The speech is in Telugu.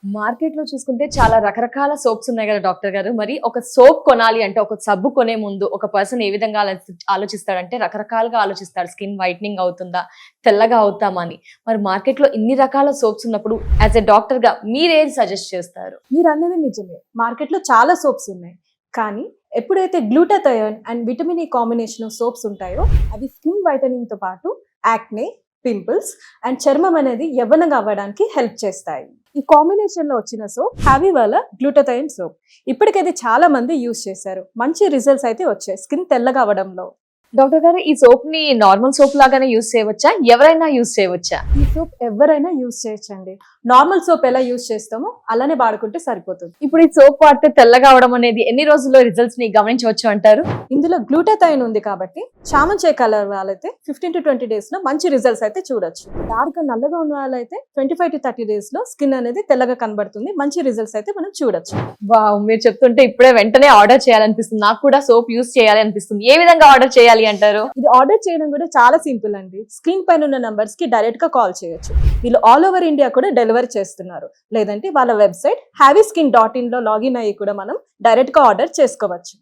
మార్కెట్‌లో చూసుకుంటే చాలా రకరకాల సోప్స్ ఉన్నాయి గదా! డాక్టర్ గారు. మరి ఒక సోప్ కొనాలి అంటే ఒక సబ్బు కొనే ముందు ఒక పర్సన్ ఏ విధంగా ఆలోచిస్తాడంటే రకరకాలుగా ఆలోచిస్తాడు. స్కిన్ వైట్నింగ్ అవుతుందా? తెల్లగా అవుతామా అని. మరి మార్కెట్‌లో ఇన్ని రకాల సోప్స్ ఉన్నప్పుడు యాస్ ఎ డాక్టర్‌గా మీరేది సజెస్ట్ చేస్తారు? మీరన్నది నిజమే. మార్కెట్‌లో చాలా సోప్స్ ఉన్నాయి. కానీ ఎప్పుడైతే glutathione and vitamin E combination soaps ఉంటాయో అవి స్కిన్ వైటనింగ్‌తో పాటు యాక్నే, పింపుల్స్ అండ్ చర్మం అనేది యవ్వనంగా అవ్వడానికి హెల్ప్ చేస్తాయి. ఈ కాంబినేషన్ లో వచ్చిన సోప్ హ్యావీవాలా గ్లూటాథయోన్ సోప్. ఇప్పటికైతే చాలా మంది యూజ్ చేశారు. మంచి రిజల్ట్స్ అయితే వచ్చాయి స్కిన్ తెల్లగా అవ్వడంలో. డాక్టర్ గారు ఈ సోప్‌ని నార్మల్ సోప్ లాగానే యూజ్ చేయవచ్చా? ఎవరైనా యూజ్ చేయవచ్చా? ఈ సోప్ ఎవరైనా యూజ్ చేయొచ్చండి. నార్మల్ సోప్ ఎలా యూజ్ చేస్తామో అలానే వాడుకుంటే సరిపోతుంది. ఇప్పుడు ఈ సోప్ వాడితే తెల్లగా అవడం అనేది ఎన్ని రోజుల్లో రిజల్ట్స్‌ని గమనించవచ్చు అంటారు? ఇందులో గ్లూటాథయోన్ ఉంది కాబట్టి చామంతి కలర్ వాళ్ళైతే 15 to 20 డేస్ లో మంచి రిజల్ట్స్ అయితే చూడొచ్చు. డార్క్ నల్లగా ఉన్న వాళ్ళైతే 25 to 30 డేస్ లో స్కిన్ అనేది తెల్లగా కనబడుతుంది. మంచి రిజల్ట్స్ అయితే మనం చూడొచ్చు. వావ్! మీరు చెప్తుంటే ఇప్పుడే వెంటనే ఆర్డర్ చేయాలనిపిస్తుంది. నాకు కూడా సోప్ యూజ్ చేయాలి అనిపిస్తుంది. ఏ విధంగా ఆర్డర్ చేయాలి అంటారు? ఇది ఆర్డర్ చేయడం కూడా చాలా సింపుల్ అండి. స్క్రీన్ పైన ఉన్న నంబర్స్ కి డైరెక్ట్ గా కాల్ చేయొచ్చు. వీళ్ళు ఆల్ ఓవర్ ఇండియా కూడా డెలివరీ చేస్తున్నారు. లేదంటే వాళ్ళ వెబ్సైట్ havyskin.in లో లాగిన్ అయ్యి కూడా మనం డైరెక్ట్ గా ఆర్డర్ చేసుకోవచ్చు.